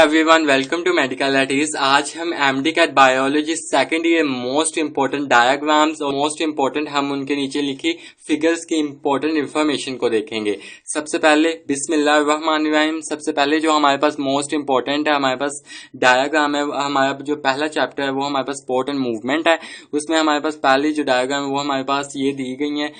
Everyone, welcome to medical एटीज। आज हम MDCAT biology second year most important diagrams और मोस्ट इंपोर्टेंट हम उनके नीचे लिखी फिगर्स की इंपॉर्टेंट इंफॉर्मेशन को देखेंगे। सबसे पहले बिस्मिल्लाहिर्रहमानिर्रहीम। सबसे पहले जो हमारे पास मोस्ट इंपोर्टेंट है, हमारे पास डायग्राम है। हमारा जो पहला चैप्टर है वो हमारे पास स्पोर्ट एंड मूवमेंट है। उसमें हमारे पास पहली जो डायग्राम है वो हमारे पास ये दी गई है,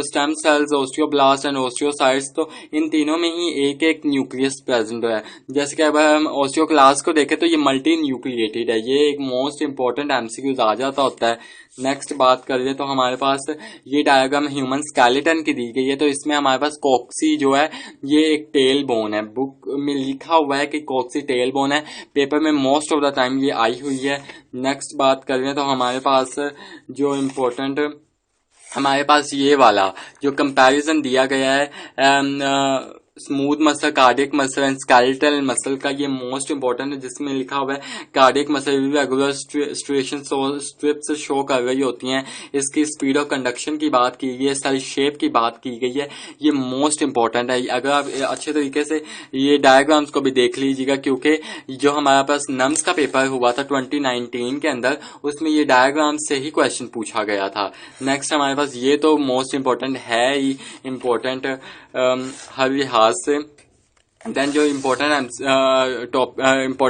stem cells, osteoblast and osteocytes. तो इन तीनों में ही एक एक न्यूक्लियस प्रेजेंट है। जैसे कि अगर हम ओस्टियोक्लास्ट को देखें तो ये मल्टी न्यूक्लिएटेड है। ये एक मोस्ट इंपॉर्टेंट एमसीक्यूज आ जाता होता है। नेक्स्ट बात करें तो हमारे पास ये डायग्राम ह्यूमन स्केलेटन की दी गई है। तो इसमें हमारे पास कॉक्सी जो है ये एक टेल बोन है। बुक में लिखा हुआ है कि कॉक्सी टेल बोन है। पेपर में मोस्ट ऑफ द टाइम ये आई हुई है। नेक्स्ट बात करें तो हमारे पास जो इम्पोर्टेंट हमारे पास ये वाला जो कंपैरिजन दिया गया है smooth muscle, cardiac muscle and skeletal muscle का, ये मोस्ट इंपॉर्टेंट है। जिसमें लिखा हुआ है cardiac muscle regular striation stripes show कर रही होती हैं। इसकी स्पीड ऑफ कंडक्शन की बात की गई है, सेल शेप की बात की गई है। ये मोस्ट इंपॉर्टेंट है। अगर आप अच्छे तरीके से ये डायग्राम्स को भी देख लीजिएगा, क्योंकि जो हमारे पास नम्स का पेपर हुआ था 2019 के अंदर, उसमें ये डायग्राम से ही क्वेश्चन पूछा गया था। नेक्स्ट हमारे पास ये तो मोस्ट इंपॉर्टेंट है ही इम्पोर्टेंट हर लिहाज से। देन जो इम्पोर्टेंट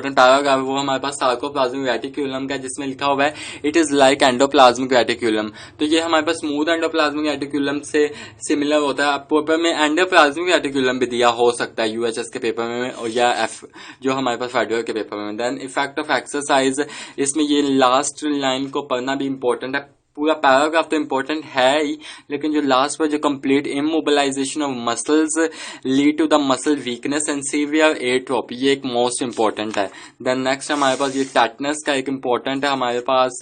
पैराग्राफ वो हमारे पास सार्कोप्लाज्मिक रेटिक्यूलम का, जिसमें लिखा हुआ है it is like endoplasmic reticulum. तो ये हमारे पास स्मूथ एंडोप्लाज्मिक रेटिक्यूलम से सिमिलर होता है। पेपर में एंडोप्लाज्मिक रेटिक्यूलम भी दिया हो सकता है यूएचएस के पेपर में, या एफ जो हमारे पास फेडरल के पेपर में। देन इफेक्ट ऑफ एक्सरसाइज, इसमें ये लास्ट लाइन को पढ़ना भी इम्पोर्टेंट है। पूरा पैराग्राफ तो इम्पोर्टेंट है ही, लेकिन जो लास्ट पर जो complete immobilization of muscles lead to the muscle weakness and severe atrophy, ये एक मोस्ट इंपॉर्टेंट है। देन नेक्स्ट हमारे पास ये टेटनस का एक इम्पोर्टेंट है। हमारे पास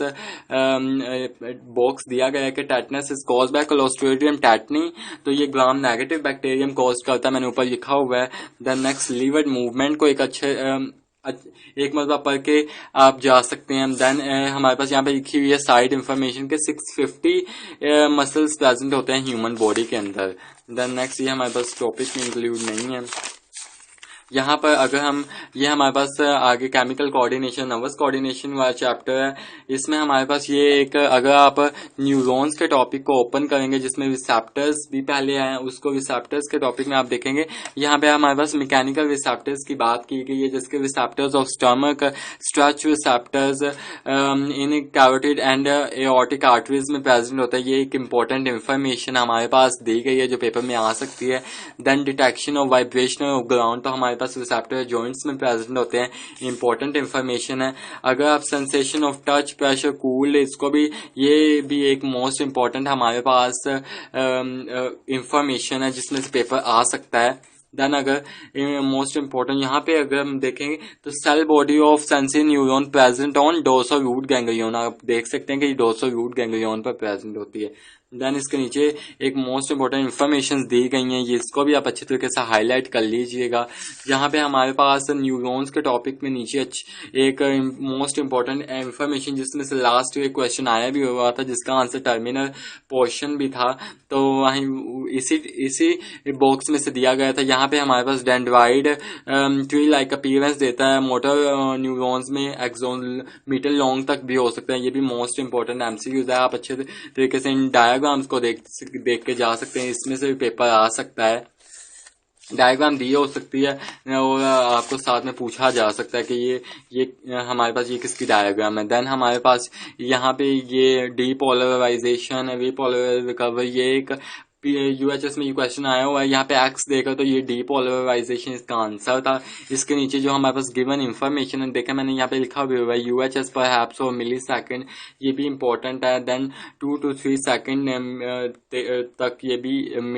बॉक्स दिया गया है कि tetanus is cause by clostridium tetani. तो ये ग्राम नेगेटिव बैक्टीरियम कॉज करता है, मैंने ऊपर लिखा हुआ है। देन नेक्स्ट लीवर मूवमेंट को एक अच्छे एक मरतबा पढ़ के आप जा सकते हैं। देन हमारे पास यहाँ पे लिखी हुई है साइड इंफॉर्मेशन के 650 मसल्स प्रेजेंट होते हैं ह्यूमन बॉडी के अंदर। देन नेक्स्ट ये हमारे पास टॉपिक में इंक्लूड नहीं है। यहाँ पर अगर हम ये हमारे पास आगे केमिकल कोऑर्डिनेशन, नर्वस कोऑर्डिनेशन वाला चैप्टर है। इसमें हमारे पास ये एक, अगर आप न्यूरॉन्स के टॉपिक को ओपन करेंगे जिसमें रिसेप्टर्स भी पहले आए हैं, उसको रिसेप्टर्स के टॉपिक में आप देखेंगे। यहाँ पे हमारे पास मैकेनिकल रिसेप्टर्स की बात की गई है, जिसके receptors of stomach, stretch receptors in carotid and aortic arteries में प्रेजेंट होता है। ये एक इम्पोर्टेंट इंफॉर्मेशन हमारे पास दी गई है जो पेपर में आ सकती है। Then detection of vibration of ground, तो हमारे पास रिसेप्टर जॉइंट्स में प्रेजेंट होते हैं। इंपॉर्टेंट इंफॉर्मेशन है। अगर आप sensation of touch, pressure, cold, इसको भी, ये भी एक मोस्ट इंपॉर्टेंट हमारे पास इंफॉर्मेशन है जिसमें से पेपर आ सकता है। देन अगर मोस्ट इंपॉर्टेंट यहाँ पे अगर हम देखेंगे तो cell body of sensory neuron present on dorsal root ganglion, आप देख सकते हैं कि डोर्सल रूट गैंग्लियन पर प्रेजेंट होती है। देन इसके नीचे एक मोस्ट इंपॉर्टेंट इंफॉर्मेशन दी गई हैं, ये इसको भी आप अच्छे तरीके से हाईलाइट कर लीजिएगा। यहाँ पे हमारे पास न्यूरॉन्स के टॉपिक में नीचे एक मोस्ट इंपॉर्टेंट इंफॉर्मेशन, जिसमें से लास्ट एक क्वेश्चन आया भी हुआ था जिसका आंसर टर्मिनल पोर्शन भी था, तो वहीं इसी बॉक्स में से दिया गया था। यहाँ पे हमारे पास डेंड्राइड ट्री लाइक अपीयरेंस देता है। मोटर न्यूरॉन्स में एक्सोन मीटर लॉन्ग तक भी हो सकता है। ये भी मोस्ट इंपॉर्टेंट एमसीक्यूज है। आप अच्छे तरीके से इन डायग्राम्स को देख के जा सकते हैं, इसमें से भी पेपर आ सकता है। डायग्राम दी हो सकती है और आपको साथ में पूछा जा सकता है कि ये हमारे पास ये किसकी डायग्राम है। देन हमारे पास यहाँ पे ये डीपोलराइजेशन है, रीपोलराइज रिकवरी, ये एक यूएचएस में ये क्वेश्चन आया हुआ है। यहाँ पे एक्स देखा तो ये डीपोलराइजेशन इसका आंसर था। इसके नीचे जो हमारे पास गिवन इंफॉर्मेशन है, देखा मैंने यहाँ पे लिखा भी हुआ है यूएचएस पर हैप्स और मिली सेकेंड, ये भी इंपॉर्टेंट है। देन 2 to 3 सेकेंड तक ये भी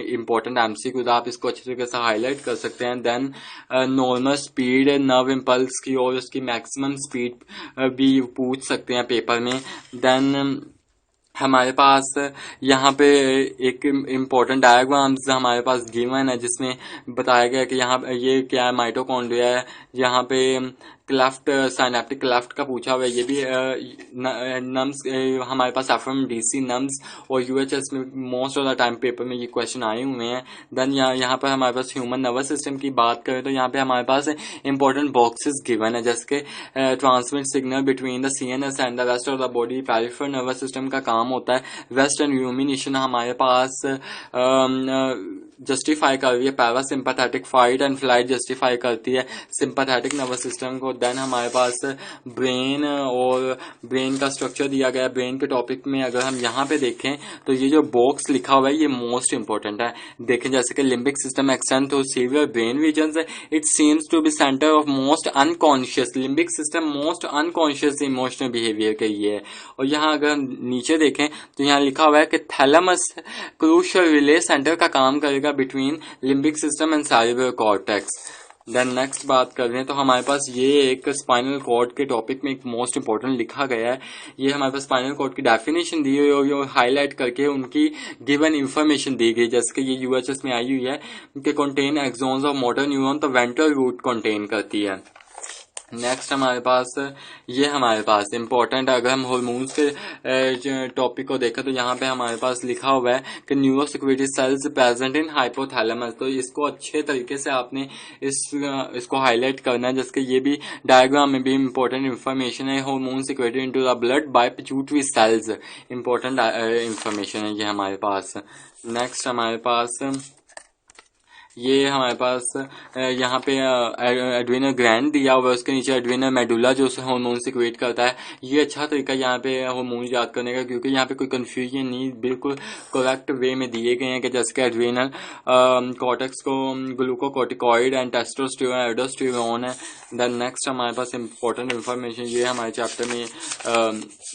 इंपॉर्टेंट एमसीक्यूज, आप इसको अच्छे तरीके से हाईलाइट कर सकते हैं। Then normal speed nerve impulse की और उसकी मैक्सिमम स्पीड भी पूछ सकते हैं पेपर में। देन हमारे पास यहाँ पे एक इम्पोर्टेंट डायग्राम्स हमारे पास गिवन है, जिसमें बताया गया कि यहाँ ये क्या है, माइटोकॉन्ड्रिया है। यहाँ पे क्लेफ्ट साइनेप्टिक क्लेफ्ट का पूछा हुआ है, ये भी नम्स हमारे पास एफएमडीसी नम्स और यूएचएस में most of the time paper में ये क्वेश्चन आए हुए हैं। देन यहाँ पर हमारे पास ह्यूमन नर्वस सिस्टम की बात करें तो यहाँ पे हमारे पास इंपॉर्टेंट बॉक्सेस गिवन है, जैसे कि transmit signal between the CNS and the rest of the body. Peripheral nervous system का काम होता है वेस्ट एंड यूमिनेशन हमारे पास जस्टिफाई कर रही है, parasympathetic fight and flight justify करती है सिंपैथेटिक नर्वस सिस्टम को। देन हमारे पास ब्रेन और ब्रेन का स्ट्रक्चर दिया गया है। ब्रेन के टॉपिक में अगर हम यहाँ पे देखें तो ये जो बॉक्स लिखा हुआ है ये मोस्ट इंपॉर्टेंट है। देखें जैसे कि limbic system extend to severe brain regions, it seems to be centre of most unconscious. Limbic system most unconscious emotional behaviour का ये है। और यहाँ अगर हम नीचे देखें तो यहाँ लिखा हुआ है कि थैलेमस क्रूशियल रिले सेंटर का काम करेगा between limbic system and cerebral cortex. Then next बात कर रहे हैं तो हमारे पास ये एक स्पाइनल कॉर्ड के टॉपिक में एक मोस्ट इंपॉर्टेंट लिखा गया है। ये हमारे पास स्पाइनल कॉर्ड की डेफिनेशन दी हुई है और हाईलाइट करके उनकी गिवन इंफॉर्मेशन दी गई, जैसे कि ये यूएचएस में आई हुई है कि contain exons of motor neuron, तो वेंट्रल रूट कंटेन करती है। नेक्स्ट हमारे पास ये हमारे पास इंपॉर्टेंट, अगर हम हार्मोन्स के टॉपिक को देखें तो यहाँ पे हमारे पास लिखा हुआ है कि neurosecretory cells present in hypothalamus. तो इसको अच्छे तरीके से आपने इसको हाईलाइट करना है, जैसे ये भी डायग्राम में भी इंपॉर्टेंट इंफॉर्मेशन है। Hormone secreted into the blood by pituitary cells, important information है ये हमारे पास। नेक्स्ट हमारे पास ये हमारे पास यहाँ पे एड्रेनल ग्लैंड दिया हुआ है, उसके नीचे एड्रेनल मेडुला जो हार्मोन सिक्रेट करता है। ये अच्छा तरीका यहाँ पे हार्मोन याद करने का, क्योंकि यहाँ पे कोई कंफ्यूजन नहीं, बिल्कुल करेक्ट वे में दिए गए हैं कि जैसे कि एड्रेनल कॉर्टेक्स को ग्लूकोकोर्टिकॉइड एंड टेस्टोस्टेरोन एल्डोस्टेरोन है। देन नेक्स्ट हमारे पास इंपॉर्टेंट इन्फॉर्मेशन ये हमारे चैप्टर में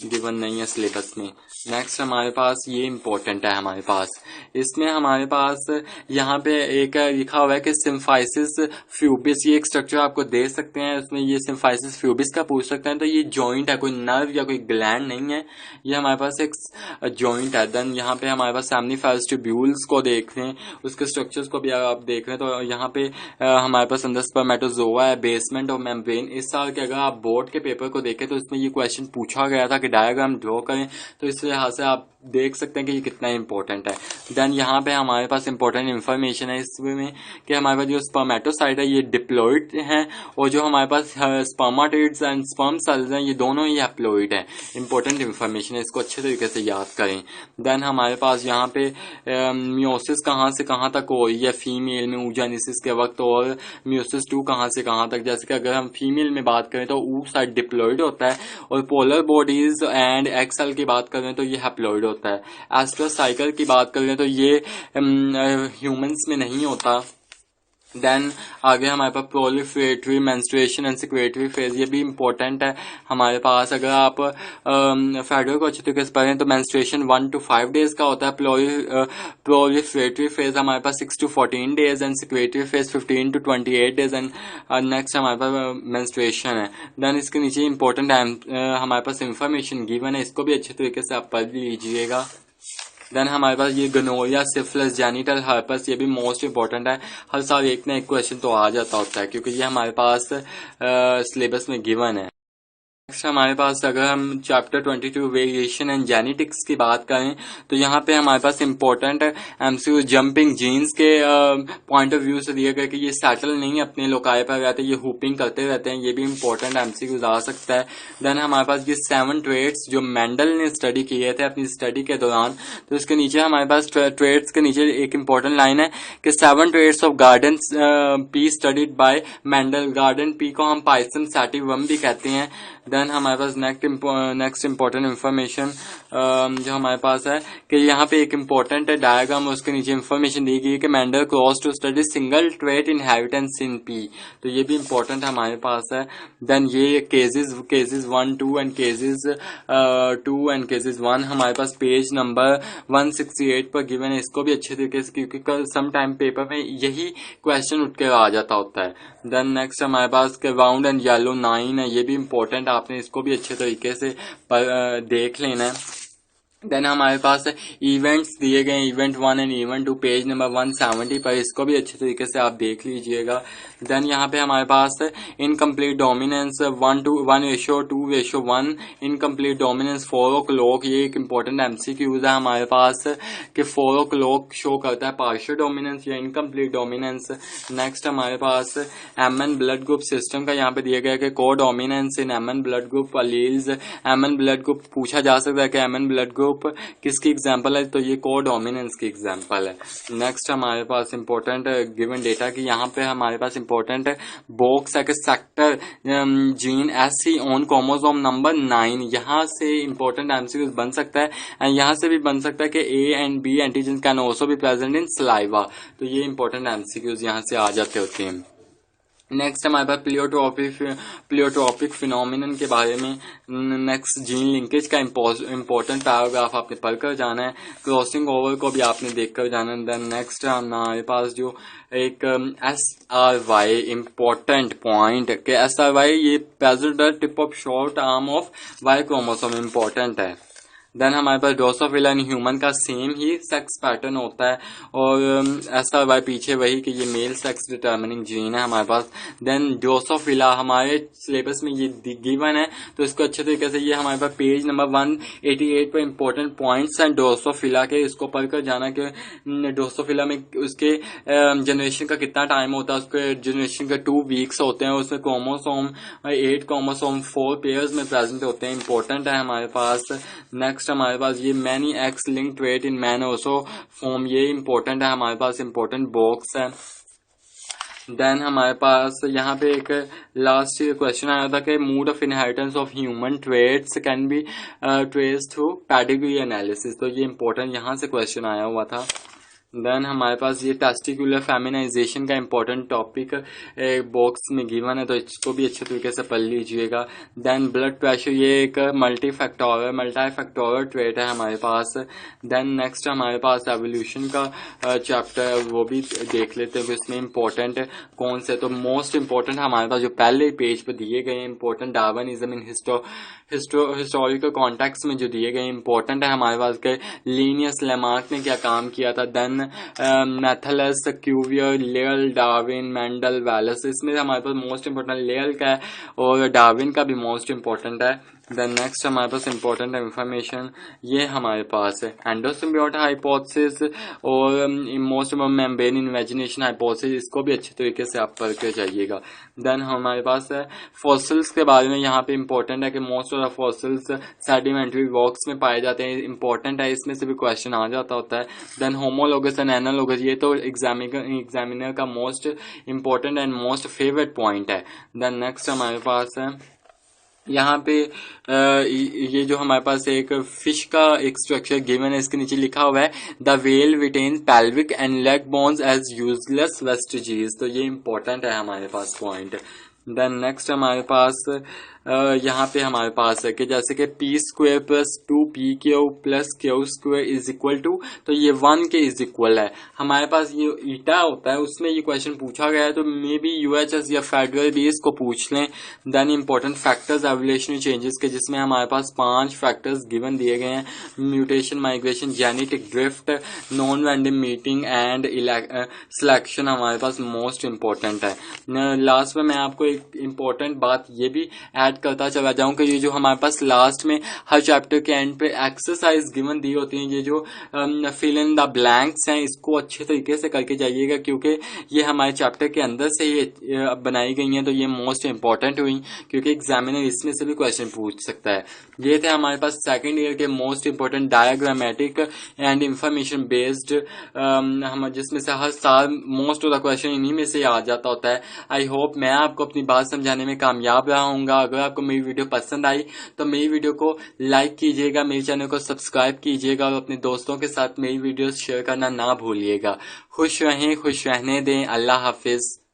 गिवन नहीं है सिलेबस में। नेक्स्ट हमारे पास ये इंपॉर्टेंट है हमारे पास, इसमें हमारे पास यहाँ पे एक लिखा हुआ है कि सिम्फाइसिस फ्यूबिस, ये एक स्ट्रक्चर आपको दे सकते हैं, उसमें ये सिम्फाइसिस फ्यूबिस का पूछ सकते हैं। तो ये जॉइंट है, कोई नर्व या कोई ग्लैंड नहीं है, ये हमारे पास एक जॉइंट है। देन यहाँ पे हमारे पास सेमिनिफेरस ट्यूब्यूल्स को देख रहे हैं, उसके स्ट्रक्चर्स को भी आप देख रहे हैं। तो यहाँ पे हमारे पास अंदर स्पर्मेटोजोआ है, बेसमेंट ऑफ मेम्ब्रेन। इस साल के अगर आप बोर्ड के पेपर को देखें तो इसमें ये क्वेश्चन पूछा गया था कि डायग्राम ड्रॉ करें, तो इस लिहाज से आप देख सकते हैं कि ये कितना इंपॉर्टेंट है। देन यहाँ पे हमारे पास इंपॉर्टेंट इन्फॉर्मेशन है इसमें कि हमारे पास जो स्पर्मेटोसाइट है ये डिप्लॉइड है, और जो हमारे पास स्पर्मेटोइड्स एंड स्पर्म सेल्स हैं ये दोनों ही हैप्लॉइड है। इंपॉर्टेंट इन्फॉर्मेशन है, इसको अच्छे तरीके से याद करें। देन हमारे पास यहाँ पे मियोसिस कहाँ से कहाँ तक हो रही है फीमेल में oogenesis के वक्त, और मियोसिस 2 कहाँ से कहाँ तक। जैसे कि अगर हम फीमेल में बात करें तो ऊ साइड डिप्लॉइड होता है, और पोलर बॉडीज एंड एक्सेल की बात करें तो ये हैप्लॉइड होता है। एस्ट्रस साइकिल की बात करें तो ये ह्यूमंस में नहीं होता। देन आगे हमारे पास प्रोलिफरेटरी, मेंस्ट्रुएशन एंड सिक्रेटरी फेज, ये भी इंपॉर्टेंट है हमारे पास। अगर आप फेडर को अच्छे तरीके से पढ़ें तो मेंस्ट्रुएशन 1 to 5 डेज का होता है, प्रोलिफरेटरी फेज हमारे पास 6 to 14 days and secretary phase 15 to 28 days. And next हमारे पास मेंस्ट्रुएशन है। देन इसके नीचे इंपॉर्टेंट हमारे पास इंफॉर्मेशन गिवन है, इसको भी अच्छे तरीके से आप पढ़ लीजिएगा। देन हमारे पास ये गनोरिया, सिफिलिस, जेनिटल हर्पस, ये भी मोस्ट इंपॉर्टेंट है। हर साल एक ना एक क्वेश्चन तो आ जाता होता है, क्योंकि ये हमारे पास सिलेबस में गिवन है। नेक्स्ट हमारे पास अगर हम चैप्टर 22 वेरिएशन एंड जेनेटिक्स की बात करें तो यहाँ पे हमारे पास इंपॉर्टेंट एमसीक्यू जंपिंग जीन्स के पॉइंट ऑफ व्यू से दिया गया कि ये सेटल नहीं अपने लोकाए पर रहते, ये हुपिंग करते रहते हैं, ये भी इंपॉर्टेंट एमसीक्यू आ सकता है। देन हमारे पास ये 7 ट्रेड्स जो मेंडल ने स्टडी किए थे अपनी स्टडी के दौरान, तो इसके नीचे हमारे पास ट्रेड्स के नीचे एक इंपॉर्टेंट लाइन है कि 7 traits of garden pea studied by Mendel. Garden pea को हम पाइसम सैटिवम भी कहते हैं। देन हमारे पास नेक्स्ट इंपॉर्टेंट इन्फॉर्मेशन जो हमारे पास है कि यहाँ पे एक इंपॉर्टेंट डायग्राम, उसके नीचे इन्फॉर्मेशन दी गई है कि Mendel cross to study single trait inheritance in pea, तो ये भी इंपॉर्टेंट हमारे पास है। देन ये cases 1, 2 and cases 2 and cases 1 हमारे पास पेज नंबर 168 पर गिवन है, इसको भी अच्छे तरीके से, क्योंकि सम टाइम पेपर में यही क्वेश्चन उठ के आ जाता होता है। देन नेक्स्ट हमारे पास राउंड एंड येलो 9 है, ये भी इंपॉर्टेंट, आपने इसको भी अच्छे तरीके से देख लेना है। देन हमारे पास इवेंट्स दिए गए, event 1 and event 2 page number 170 पर, इसको भी अच्छे तरीके से आप देख लीजिएगा। देन यहाँ पे हमारे पास incomplete dominance 1:2:1 incomplete dominance 4 o'clock, ये एक इम्पोर्टेंट एमसीक्यूज है हमारे पास कि 4 o'clock शो करता है पार्शियल डोमिनेंस या इनकम्प्लीट डोमिनेंस। नेक्स्ट हमारे पास एमएन ब्लड ग्रुप सिस्टम का यहाँ पे दिया गया कि codominance in MN blood group alleles. MN blood group पूछा जा सकता है कि एमएन ब्लड ग्रुप किसकी एग्जांपल है, तो ये को डोमिनेंस की एग्जांपल है। नेक्स्ट हमारे पास इंपॉर्टेंट गिवन डेटा की यहाँ पे हमारे पास इंपॉर्टेंट बॉक्स है कि sector gene SC on chromosome number 9, यहाँ से इंपॉर्टेंट एमसीक्यूज बन सकता है एंड यहाँ से भी बन सकता है कि A and B antigen can also be present in saliva, तो ये इंपॉर्टेंट एमसीक्यूज यहाँ से आ जाते होते हैं। नेक्स्ट हमारे पास प्लियोट्रॉपिक फिनोमिनन के बारे में, नेक्स्ट जीन लिंकेज का इम्पोर्टेंट पैराग्राफ आपने पढ़कर जाना है, क्रॉसिंग ओवर को भी आपने देखकर जाना है। देन नेक्स्ट हमारे पास जो एक SRY इम्पोर्टेंट पॉइंट के SRY ये present tip of short arm of Y chromosome important है। देन हमारे पास ड्रोसोफिला इन ह्यूमन का सेम ही सेक्स पैटर्न होता है और ऐसा वाई पीछे वही कि ये मेल सेक्स डिटर्मिनिंग जीन है हमारे पास। देन ड्रोसोफिला हमारे सिलेबस में ये गिवन है, तो इसको अच्छे तरीके से ये हमारे पास पेज नंबर 188 पर इंपॉर्टेंट पॉइंट्स हैं ड्रोसोफिला के, इसको पढ़कर जाना कि ड्रोसोफिला में उसके जनरेशन का कितना टाइम होता है, उसके जनरेशन के 2 वीक्स होते हैं, उसमें क्रोमोसोम 8 क्रोमोसोम 4 पेयर्स में प्रेजेंट होते हैं, इंपॉर्टेंट है हमारे पास। नेक्स्ट हमारे पास ये many x link trait in man also form, ये इंपॉर्टेंट है हमारे पास, इंपॉर्टेंट बॉक्स है। देन हमारे पास यहाँ पे एक लास्ट क्वेश्चन आया था कि mode of inheritance of human traits can be trace through pedigree analysis, तो ये इंपॉर्टेंट यहाँ से क्वेश्चन आया हुआ था। देन हमारे पास ये टेस्टिकुलर फेमिनाइजेशन का इंपॉर्टेंट टॉपिक बॉक्स में गिवन है, तो इसको भी अच्छे तरीके से पढ़ लीजिएगा। देन ब्लड प्रेशर, ये एक मल्टी फैक्टोरियल ट्रेट है हमारे पास। देन नेक्स्ट हमारे पास एवोल्यूशन का चैप्टर है, वो भी देख लेते हैं कि इसमें इंपॉर्टेंट कौन से, तो मोस्ट इंपॉर्टेंट हमारे पास जो पहले पेज पर दिए गए इंपॉर्टेंट डार्विनिज्म इन हिस्टोरिकल कॉन्टेक्स्ट में जो दिए गए इंपॉर्टेंट है हमारे पास के लिनियस लेमार्क ने क्या काम किया था। Then मैथलस, Cuvier, लेयल, Darwin, Mendel, Wallace, इसमें हमारे पास मोस्ट इंपॉर्टेंट लेयल का है और डार्विन का भी मोस्ट इंपॉर्टेंट है। देन नेक्स्ट हमारे पास इंपॉर्टेंट इंफॉर्मेशन ये हमारे पास है एंडोसिम्बियोट हाइपोथेसिस और मोस्ट मेम्ब्रेन इन्वेजिनेशन हाइपोथेसिस, इसको भी अच्छे तरीके से आप पढ़ के जाइएगा। देन हमारे पास है फॉसिल्स के बारे में, यहाँ पे इंपॉर्टेंट है कि most of the fossils sedimentary rocks में पाए जाते हैं, इंपॉर्टेंट है, इसमें से भी क्वेश्चन आ जाता होता है। देन होमोलोगस एंड एनालोगस, ये तो एग्जामिनर का most important and most favourite point है। देन नेक्स्ट हमारे पास है यहाँ पे ये जो हमारे पास एक फिश का एक स्ट्रक्चर गिवन है, इसके नीचे लिखा हुआ है the whale retains pelvic and leg bones as useless vestiges, तो ये इंपॉर्टेंट है हमारे पास पॉइंट। देन नेक्स्ट हमारे पास यहाँ पे हमारे पास है कि जैसे कि p² + 2pq + q² is equal to, तो ये 1 के इज इक्वल है। हमारे पास ये ईटा होता है, उसमें ये क्वेश्चन पूछा गया है, तो मे बी UHS या फेडरल भी इसको पूछ लें। Then important factors evolutionary changes के, जिसमें हमारे पास 5 फैक्टर्स गिवन दिए गए हैं, mutation, migration, genetic drift, non random meeting and selection हमारे पास मोस्ट इंपॉर्टेंट है। लास्ट में मैं आपको एक इंपॉर्टेंट बात ये भी ऐड करता चला जाऊं कि ये जो हमारे पास लास्ट में हर चैप्टर के एंड पे एक्सरसाइज गिवन दी होती हैं, ये जो फिल इन द ब्लैंक्स हैं, इसको अच्छे तरीके से करके जाइएगा, क्योंकि ये हमारे चैप्टर के अंदर से ये बनाई गई हैं, तो ये मोस्ट इंपॉर्टेंट हुई, क्योंकि एग्जामिनर इसमें से भी क्वेश्चन पूछ सकता है। ये थे हमारे पास सेकेंड ईयर के most important diagrammatic and information based, हम जिसमें से हर साल मोस्ट ऑफ द क्वेश्चन इन्हीं में से आ जाता होता है। आई होप मैं आपको अपनी बात समझाने में कामयाब रहा हूँगा। अगर आपको मेरी वीडियो पसंद आई तो मेरी वीडियो को लाइक कीजिएगा, मेरे चैनल को सब्सक्राइब कीजिएगा और अपने दोस्तों के साथ मेरी वीडियो शेयर करना ना भूलिएगा। खुश रहें, खुश रहने दें। अल्लाह हाफिज।